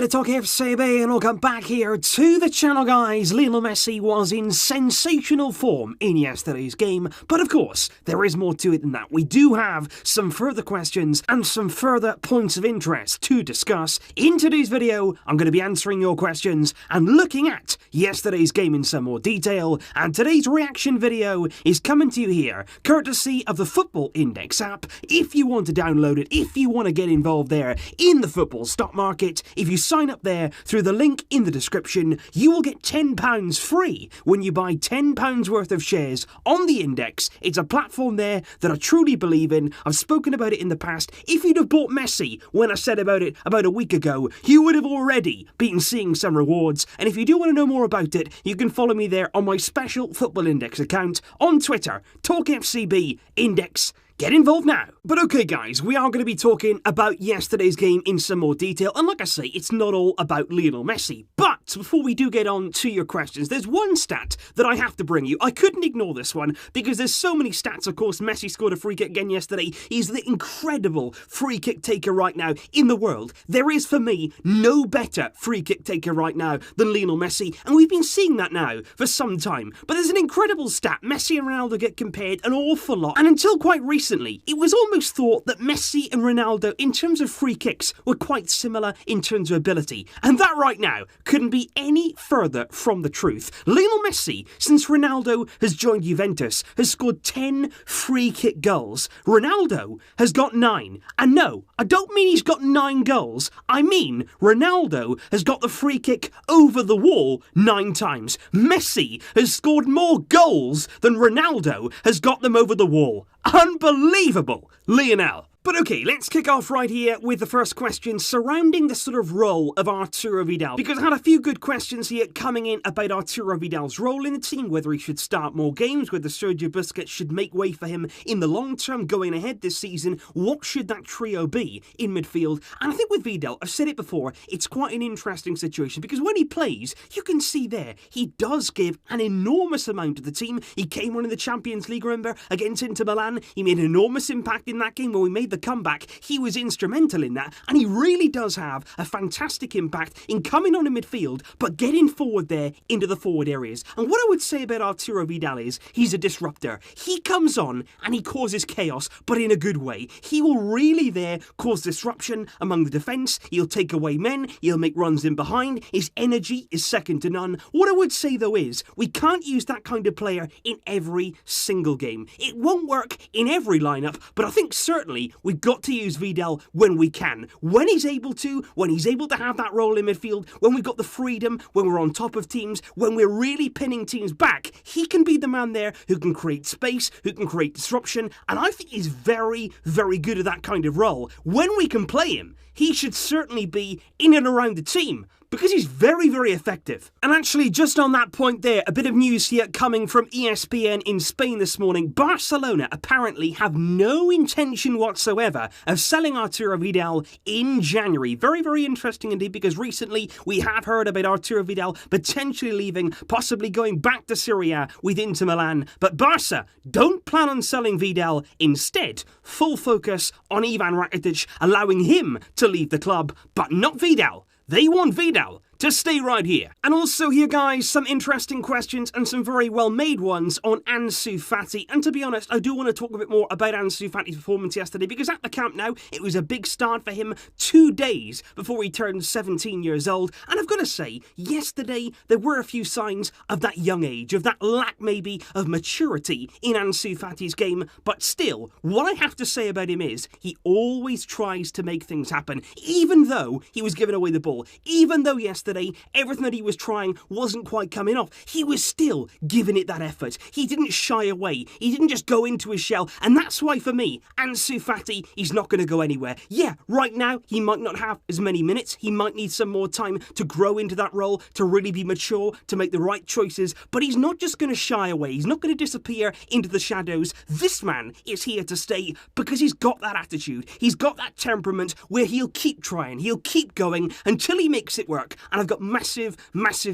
to Talk FCB and welcome back here to the channel, guys. Lionel Messi was in sensational form in yesterday's game, but of course, there is more to it than that. We do have some further questions and some further points of interest to discuss. In today's video, I'm going to be answering your questions and looking at yesterday's game in some more detail, and today's reaction video is coming to you here, courtesy of the Football Index app. If you want to download it, if you want to get involved there in the football stock market, if you sign up there through the link in the description, you will get £10 free when you buy £10 worth of shares on the Index. It's a platform there that I truly believe in. I've spoken about it in the past. If you'd have bought Messi when I said about it about a week ago, you would have already been seeing some rewards. And if you do want to know more about it, you can follow me there on my special Football Index account on Twitter, TalkFCB Index. Get involved now. But okay, guys, we are going to be talking about yesterday's game in some more detail. And like I say, it's not all about Lionel Messi. But before we do get on to your questions, there's one stat that I have to bring you. I couldn't ignore this one because there's so many stats. Of course, Messi scored a free kick again yesterday. He's the incredible free kick taker right now in the world. There is, for me, no better free kick taker right now than Lionel Messi. And we've been seeing that now for some time. But there's an incredible stat. Messi and Ronaldo get compared an awful lot. And until quite recently, it was almost thought that Messi and Ronaldo, in terms of free kicks, were quite similar in terms of ability. And that right now couldn't be any further from the truth. Lionel Messi, since Ronaldo has joined Juventus, has scored 10 free kick goals. Ronaldo has got 9. And no, I don't mean he's got 9 goals. I mean Ronaldo has got the free kick over the wall 9 times. Messi has scored more goals than Ronaldo has got them over the wall. Unbelievable, Lionel. But okay, let's kick off right here with the first question surrounding the sort of role of Arturo Vidal. Because I had a few good questions here coming in about Arturo Vidal's role in the team, whether he should start more games, whether Sergio Busquets should make way for him in the long term going ahead this season. What should that trio be in midfield? And I think with Vidal, I've said it before, it's quite an interesting situation because when he plays, you can see there, he does give an enormous amount to the team. He came on in the Champions League, remember, against Inter Milan. He made an enormous impact in that game when we made the comeback. He was instrumental in that, and he really does have a fantastic impact in coming on in midfield, but getting forward there into the forward areas. And what I would say about Arturo Vidal is, he's a disruptor. He comes on and he causes chaos, but in a good way. He will really there cause disruption among the defence. He'll take away men. He'll make runs in behind. His energy is second to none. What I would say though is, we can't use that kind of player in every single game. It won't work in every lineup, but I think certainly we've got to use Vidal when we can. When he's able to have that role in midfield, when we've got the freedom, when we're on top of teams, when we're really pinning teams back, he can be the man there who can create space, who can create disruption, and I think he's very, very good at that kind of role. When we can play him, he should certainly be in and around the team, because he's very, very effective. And actually, just on that point there, a bit of news here coming from ESPN in Spain this morning. Barcelona apparently have no intention whatsoever of selling Arturo Vidal in January. Very, very interesting indeed, because recently we have heard about Arturo Vidal potentially leaving, possibly going back to Serie A with Inter Milan. But Barca don't plan on selling Vidal. Instead, full focus on Ivan Rakitic, allowing him to leave the club, but not Vidal. They want Vidal to stay right here. And also here, guys, some interesting questions and some very well-made ones on Ansu Fati. And to be honest, I do want to talk a bit more about Ansu Fati's performance yesterday, because at the Camp Nou, it was a big start for him 2 days before he turned 17 years old. And I've got to say, yesterday, there were a few signs of that young age, of that lack maybe of maturity in Ansu Fati's game. But still, what I have to say about him is, he always tries to make things happen, even though he was giving away the ball, even though yesterday, everything that he was trying wasn't quite coming off. He was still giving it that effort. He didn't shy away. He didn't just go into his shell. And that's why, for me, Ansu Fati, he's not going to go anywhere. Yeah, right now, he might not have as many minutes. He might need some more time to grow into that role, to really be mature, to make the right choices. But he's not just going to shy away. He's not going to disappear into the shadows. This man is here to stay because he's got that attitude. He's got that temperament where he'll keep trying. He'll keep going until he makes it work. and I've got massive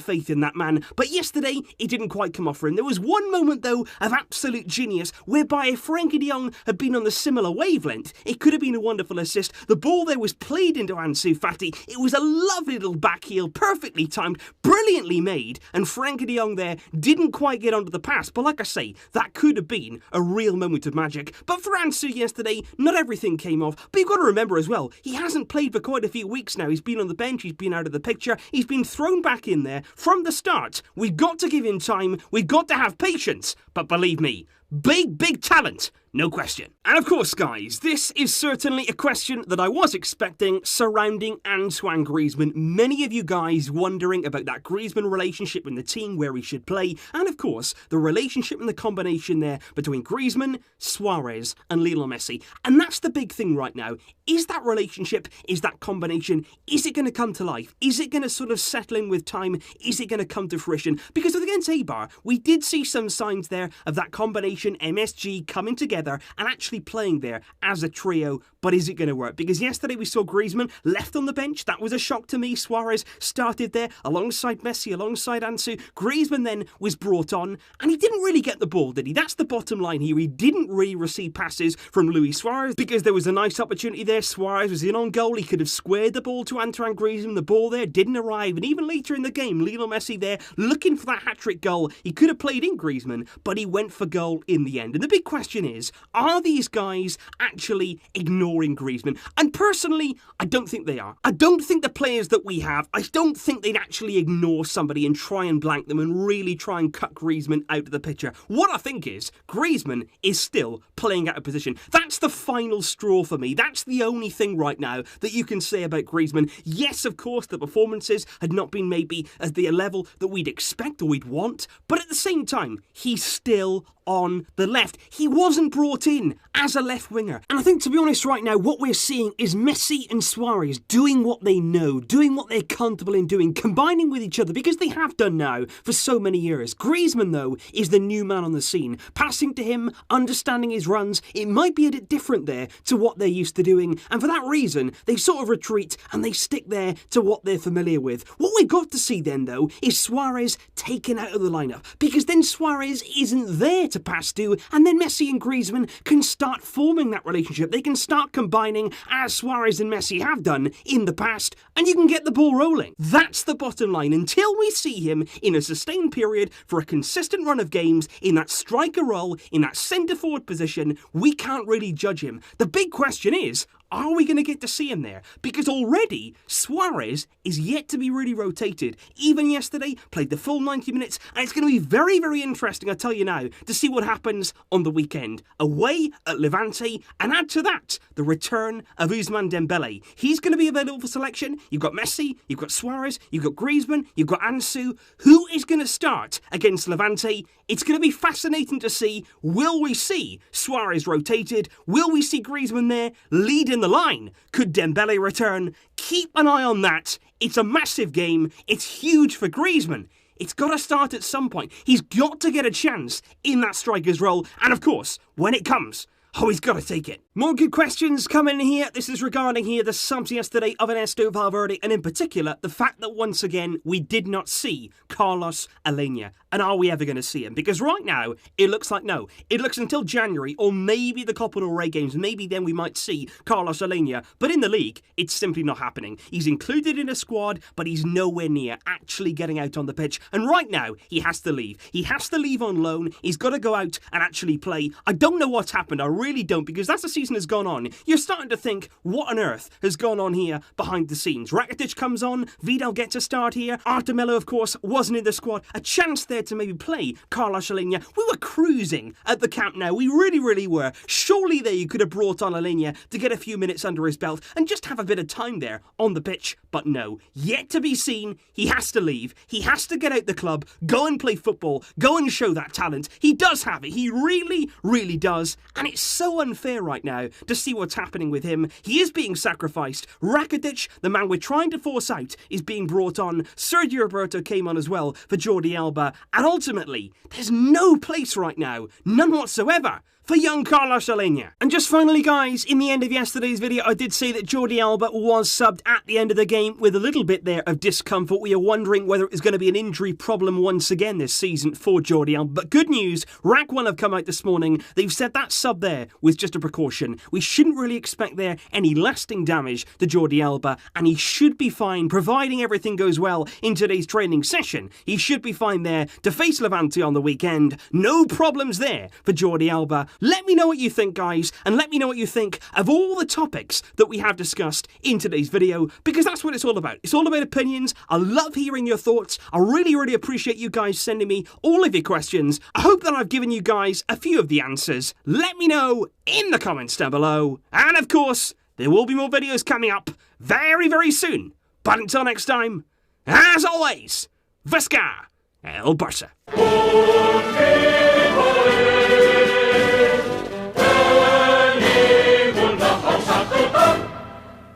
faith in that man. But yesterday, it didn't quite come off for him. There was one moment, though, of absolute genius, whereby if Frankie de Jong had been on the similar wavelength, it could have been a wonderful assist. The ball there was played into Ansu Fati. It was a lovely little back heel, perfectly timed, brilliantly made, and Frankie de Jong there didn't quite get onto the pass. But like I say, that could have been a real moment of magic. But for Ansu yesterday, not everything came off. But you've got to remember as well, he hasn't played for quite a few weeks now. He's been on the bench, he's been out of the picture, he's been thrown back in there from the start. We've got to give him time, we've got to have patience. But believe me, big talent, no question. And of course, guys, this is certainly a question that I was expecting surrounding Antoine Griezmann. Many of you guys wondering about that Griezmann relationship in the team, where he should play, and of course, the relationship and the combination there between Griezmann, Suarez, and Lionel Messi. And that's the big thing right now. Is that relationship, is that combination, is it going to come to life? Is it going to sort of settle in with time? Is it going to come to fruition? Because against Eibar, we did see some signs there of that combination, MSG, coming together and actually playing there as a trio. But is it going to work? Because yesterday we saw Griezmann left on the bench. That was a shock to me. Suarez started there alongside Messi, alongside Ansu. Griezmann then was brought on, and he didn't really get the ball, did he? That's the bottom line here. He didn't really receive passes from Luis Suarez, because there was a nice opportunity there. Suarez was in on goal. He could have squared the ball to Antoine Griezmann. The ball there didn't arrive. And even later in the game, Lionel Messi there looking for that hat-trick goal. He could have played in Griezmann, but he went for goal in the end. And the big question is, are these guys actually ignoring Griezmann? And personally, I don't think they are. I don't think the players that we have, I don't think they'd actually ignore somebody and try and blank them and really try and cut Griezmann out of the picture. What I think is, Griezmann is still playing out of position. That's the final straw for me. That's the only thing right now that you can say about Griezmann. Yes, of course, the performances had not been maybe at the level that we'd expect or we'd want, but at the same time, he's still on the left. He wasn't brought in as a left winger. And I think, to be honest, right now, what we're seeing is Messi and Suarez doing what they know, doing what they're comfortable in doing, combining with each other, because they have done now for so many years. Griezmann, though, is the new man on the scene. Passing to him, understanding his runs, it might be a bit different there to what they're used to doing. And for that reason, they sort of retreat and they stick there to what they're familiar with. What we've got to see then, though, is Suarez taken out of the lineup, because then Suarez isn't there to pass to, and then Messi and Griezmann can start forming that relationship. They can start combining, as Suarez and Messi have done in the past, and you can get the ball rolling. That's the bottom line. Until we see him in a sustained period for a consistent run of games in that striker role, in that centre-forward position, we can't really judge him. The big question is, are we going to get to see him there? Because already, Suarez is yet to be really rotated. Even yesterday, played the full 90 minutes, and it's going to be very interesting, I tell you now, to see what happens on the weekend. Away at Levante, and add to that, the return of Ousmane Dembele. He's going to be available for selection. You've got Messi, you've got Suarez, you've got Griezmann, you've got Ansu. Who is going to start against Levante? It's going to be fascinating to see. Will we see Suarez rotated? Will we see Griezmann there leading the line? Could Dembele return? Keep an eye on that. It's a massive game. It's huge for Griezmann. It's got to start at some point. He's got to get a chance in that striker's role. And of course, when it comes, he's got to take it. More good questions coming in here. This is regarding here the subs yesterday of Ernesto Valverde, and in particular, the fact that once again, we did not see Carlos Alenia. And are we ever going to see him? Because right now, it looks like no. It looks until January, or maybe the Copa del Rey games. Maybe then we might see Carlos Alenia. But in the league, it's simply not happening. He's included in a squad, but he's nowhere near actually getting out on the pitch. And right now, he has to leave. He has to leave on loan. He's got to go out and actually play. I don't know what's happened. I really don't, because as the season has gone on, you're starting to think, what on earth has gone on here behind the scenes? Rakitic comes on, Vidal gets a start here, Artemelo, of course, wasn't in the squad. A chance there to maybe play Carlos Alenia. We were cruising at the Camp Nou. We really were. Surely there you could have brought on Alenia to get a few minutes under his belt and just have a bit of time there on the pitch. But no, yet to be seen. He has to leave. He has to get out the club, go and play football, go and show that talent. He does have it. He really does. And it's so unfair right now to see what's happening with him. He is being sacrificed. Rakitic, the man we're trying to force out, is being brought on. Sergio Roberto came on as well for Jordi Alba. And ultimately, there's no place right now, none whatsoever, for young Carlos Alenia. And just finally, guys, in the end of yesterday's video, I did say that Jordi Alba was subbed at the end of the game with a little bit there of discomfort. We are wondering whether it was going to be an injury problem once again this season for Jordi Alba. But good news, RAC 1 have come out this morning. They've said that sub there was just a precaution. We shouldn't really expect there any lasting damage to Jordi Alba, and he should be fine, providing everything goes well in today's training session. He should be fine there to face Levante on the weekend. No problems there for Jordi Alba. Let me know what you think, guys, and let me know what you think of all the topics that we have discussed in today's video, because that's what it's all about. It's all about opinions. I love hearing your thoughts. I really appreciate you guys sending me all of your questions. I hope that I've given you guys a few of the answers. Let me know in the comments down below. And of course, there will be more videos coming up very soon. But until next time, as always, Visca El Barça.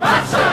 Barça!